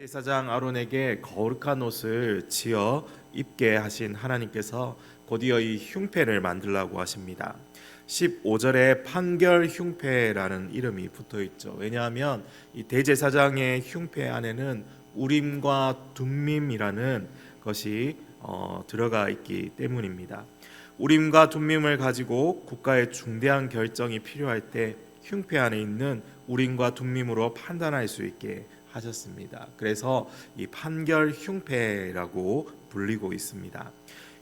제사장 아론에게 거룩한 옷을 지어 입게 하신 하나님께서 곧이어 이 흉패를 만들라고 하십니다. 15절에 판결 흉패라는 이름이 붙어 있죠. 왜냐하면 이 대제사장의 흉패 안에는 우림과 둠밈이라는 것이 들어가 있기 때문입니다. 우림과 둠밈을 가지고 국가의 중대한 결정이 필요할 때 흉패 안에 있는 우림과 둠밈으로 판단할 수 있게 하셨습니다. 그래서 이 판결 흉패라고 불리고 있습니다.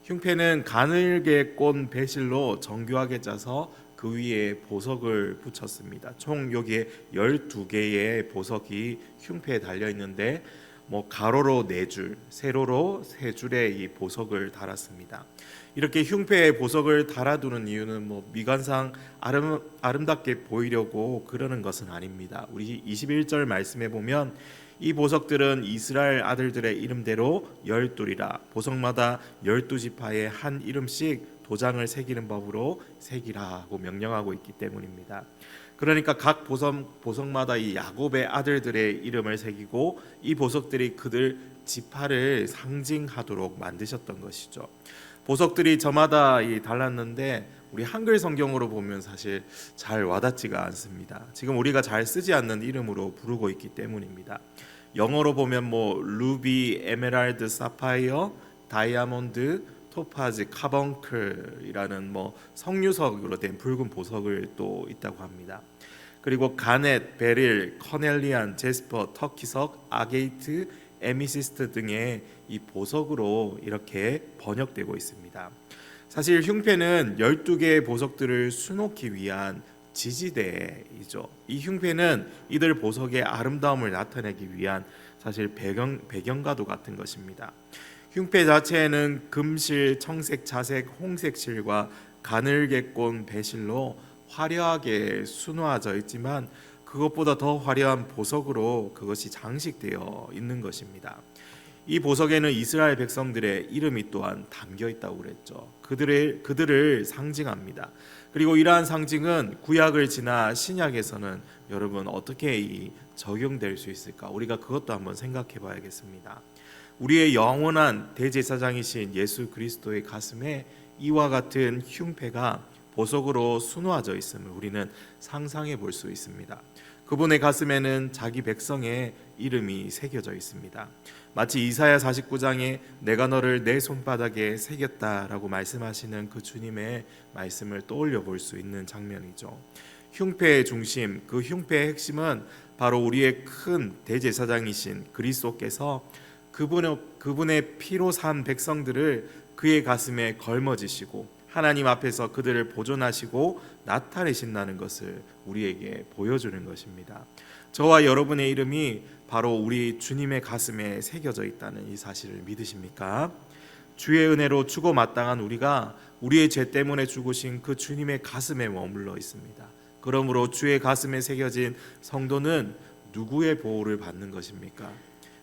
흉패는 가늘게 꼰 배실로 정교하게 짜서 그 위에 보석을 붙였습니다. 총 여기에 12개의 보석이 흉패에 달려 있는데 가로로 4줄, 세로로 3줄의 이 보석을 달았습니다. 이렇게 흉패에 보석을 달아두는 이유는 미관상 아름답게 보이려고 그러는 것은 아닙니다. 우리 21절 말씀에 보면 이 보석들은 이스라엘 아들들의 이름대로 12이라 보석마다 12지파의 한 이름씩 도장을 새기는 법으로 새기라고 명령하고 있기 때문입니다. 그러니까 각 보석마다 이 야곱의 아들들의 이름을 새기고 이 보석들이 그들 지파를 상징하도록 만드셨던 것이죠. 보석들이 저마다 달랐는데 우리 한글 성경으로 보면 사실 잘 와닿지가 않습니다. 지금 우리가 잘 쓰지 않는 이름으로 부르고 있기 때문입니다. 영어로 보면 루비, 에메랄드, 사파이어, 다이아몬드, 토파즈, 카벙클이라는 석류석으로 된 붉은 보석을 또 있다고 합니다. 그리고 가넷, 베릴, 커넬리안, 제스퍼, 터키석, 아게이트, 에미시스트 등의 이 보석으로 이렇게 번역되고 있습니다. 사실 흉패는 12개의 보석들을 수놓기 위한 지지대이죠. 이 흉패는 이들 보석의 아름다움을 나타내기 위한 사실 배경과도 같은 것입니다. 흉패 자체에는 금실, 청색, 자색, 홍색 실과 가늘게 꼰 배실로 화려하게 수놓아져 있지만 그것보다 더 화려한 보석으로 그것이 장식되어 있는 것입니다. 이 보석에는 이스라엘 백성들의 이름이 또한 담겨 있다고 그랬죠. 그들을 상징합니다. 그리고 이러한 상징은 구약을 지나 신약에서는 여러분 어떻게 적용될 수 있을까? 우리가 그것도 한번 생각해 봐야겠습니다. 우리의 영원한 대제사장이신 예수 그리스도의 가슴에 이와 같은 흉패가 보석으로 수놓아져 있음을 우리는 상상해 볼 수 있습니다. 그분의 가슴에는 자기 백성의 이름이 새겨져 있습니다. 마치 이사야 49장에 내가 너를 내 손바닥에 새겼다라고 말씀하시는 그 주님의 말씀을 떠올려 볼 수 있는 장면이죠. 흉패의 중심, 그 흉패의 핵심은 바로 우리의 큰 대제사장이신 그리스도께서 그분의 피로 산 백성들을 그의 가슴에 걸머지시고 하나님 앞에서 그들을 보존하시고 나타내신다는 것을 우리에게 보여주는 것입니다. 저와 여러분의 이름이 바로 우리 주님의 가슴에 새겨져 있다는 이 사실을 믿으십니까? 주의 은혜로 주고 마땅한 우리가 우리의 죄 때문에 죽으신 그 주님의 가슴에 머물러 있습니다. 그러므로 주의 가슴에 새겨진 성도는 누구의 보호를 받는 것입니까?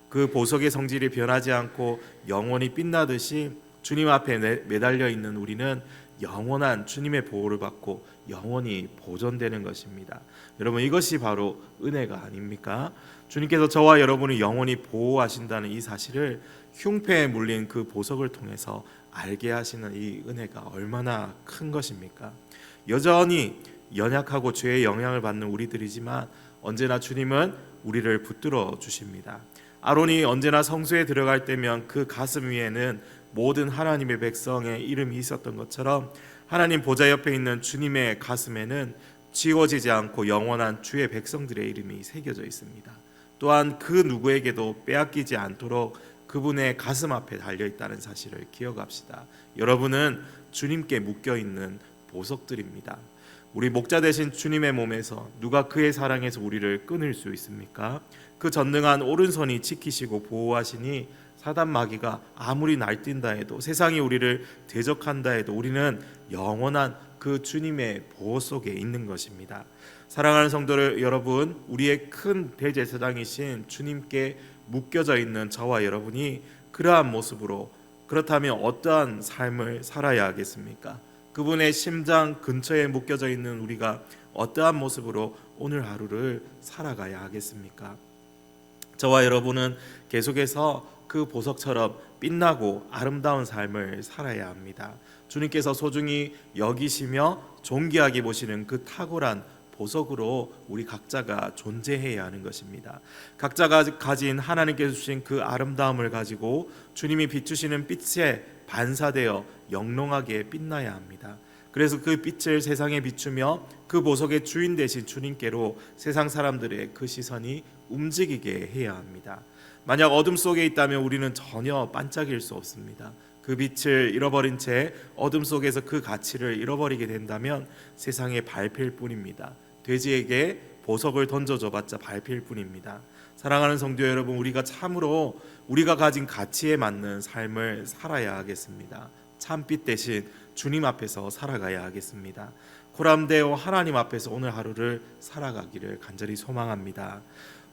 그 보석의 성질이 변하지 않고 영원히 빛나듯이 주님 앞에 매달려 있는 우리는 영원한 주님의 보호를 받고 영원히 보존되는 것입니다. 여러분, 이것이 바로 은혜가 아닙니까? 주님께서 저와 여러분을 영원히 보호하신다는 이 사실을 흉패에 물린 그 보석을 통해서 알게 하시는 이 은혜가 얼마나 큰 것입니까? 여전히 연약하고 죄의 영향을 받는 우리들이지만 언제나 주님은 우리를 붙들어 주십니다. 아론이 언제나 성소에 들어갈 때면 그 가슴 위에는 모든 하나님의 백성의 이름이 있었던 것처럼 하나님 보좌 옆에 있는 주님의 가슴에는 지워지지 않고 영원한 주의 백성들의 이름이 새겨져 있습니다. 또한 그 누구에게도 빼앗기지 않도록 그분의 가슴 앞에 달려있다는 사실을 기억합시다. 여러분은 주님께 묶여있는 보석들입니다. 우리 목자 되신 주님의 몸에서 누가 그의 사랑에서 우리를 끊을 수 있습니까? 그 전능한 오른손이 지키시고 보호하시니 사단 마귀가 아무리 날뛴다 해도 세상이 우리를 대적한다 해도 우리는 영원한 그 주님의 보호 속에 있는 것입니다. 사랑하는 성도들 여러분, 우리의 큰 대제사장이신 주님께 묶여져 있는 저와 여러분이 그러한 모습으로 그렇다면 어떠한 삶을 살아야 하겠습니까? 그분의 심장 근처에 묶여져 있는 우리가 어떠한 모습으로 오늘 하루를 살아가야 하겠습니까? 저와 여러분은 계속해서 그 보석처럼 빛나고 아름다운 삶을 살아야 합니다. 주님께서 소중히 여기시며 존귀하게 보시는 그 탁월한 보석으로 우리 각자가 존재해야 하는 것입니다. 각자가 가진 하나님께서 주신 그 아름다움을 가지고 주님이 비추시는 빛에 반사되어 영롱하게 빛나야 합니다. 그래서 그 빛을 세상에 비추며 그 보석의 주인 되신 주님께로 세상 사람들의 그 시선이 움직이게 해야 합니다. 만약 어둠 속에 있다면 우리는 전혀 반짝일 수 없습니다. 그 빛을 잃어버린 채 어둠 속에서 그 가치를 잃어버리게 된다면 세상에 밟힐 뿐입니다. 돼지에게 보석을 던져줘봤자 밟힐 뿐입니다. 사랑하는 성도 여러분, 우리가 참으로 우리가 가진 가치에 맞는 삶을 살아야 하겠습니다. 참빛 대신 주님 앞에서 살아가야 하겠습니다. 코람데오 하나님 앞에서 오늘 하루를 살아가기를 간절히 소망합니다.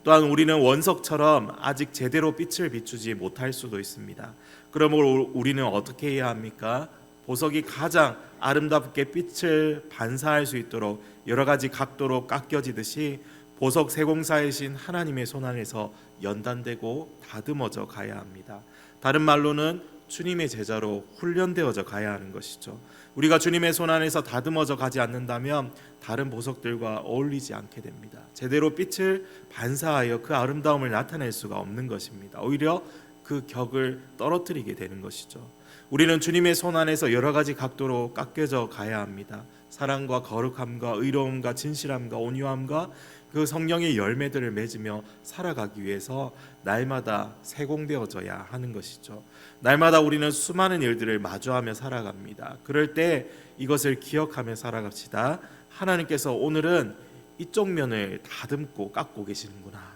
또한 우리는 원석처럼 아직 제대로 빛을 비추지 못할 수도 있습니다. 그러므로 우리는 어떻게 해야 합니까? 보석이 가장 아름답게 빛을 반사할 수 있도록 여러 가지 각도로 깎여지듯이 보석 세공사이신 하나님의 손 안에서 연단되고 다듬어져 가야 합니다. 다른 말로는 주님의 제자로 훈련되어져 가야 하는 것이죠. 우리가 주님의 손 안에서 다듬어져 가지 않는다면 다른 보석들과 어울리지 않게 됩니다. 제대로 빛을 반사하여 그 아름다움을 나타낼 수가 없는 것입니다. 오히려 그 격을 떨어뜨리게 되는 것이죠. 우리는 주님의 손 안에서 여러 가지 각도로 깎여져 가야 합니다. 사랑과 거룩함과 의로움과 진실함과 온유함과 그 성령의 열매들을 맺으며 살아가기 위해서 날마다 세공되어져야 하는 것이죠. 날마다 우리는 수많은 일들을 마주하며 살아갑니다. 그럴 때 이것을 기억하며 살아갑시다. 하나님께서 오늘은 이쪽 면을 다듬고 깎고 계시는구나.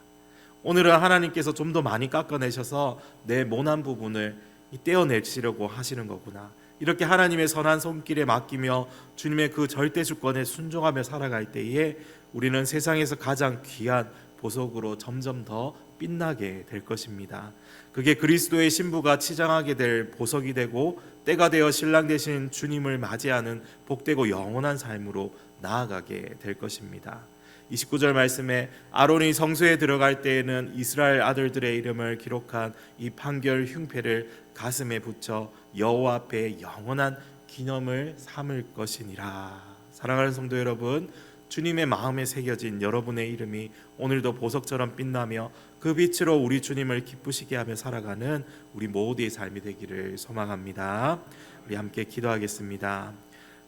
오늘은 하나님께서 좀 더 많이 깎아내셔서 내 모난 부분을 떼어내시려고 하시는 거구나. 이렇게 하나님의 선한 손길에 맡기며 주님의 그 절대 주권에 순종하며 살아갈 때에 우리는 세상에서 가장 귀한 보석으로 점점 더 빛나게 될 것입니다. 그게 그리스도의 신부가 치장하게 될 보석이 되고 때가 되어 신랑 되신 주님을 맞이하는 복되고 영원한 삶으로 나아가게 될 것입니다. 29절 말씀에 아론이 성소에 들어갈 때에는 이스라엘 아들들의 이름을 기록한 이 판결 흉패를 가슴에 붙여 여호와 앞에 영원한 기념을 삼을 것이니라. 사랑하는 성도 여러분, 주님의 마음에 새겨진 여러분의 이름이 오늘도 보석처럼 빛나며 그 빛으로 우리 주님을 기쁘시게 하며 살아가는 우리 모두의 삶이 되기를 소망합니다. 우리 함께 기도하겠습니다.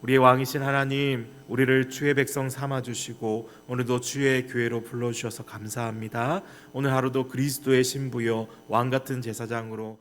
우리의 왕이신 하나님, 우리를 주의 백성 삼아주시고 오늘도 주의 교회로 불러주셔서 감사합니다. 오늘 하루도 그리스도의 신부요 왕같은 제사장으로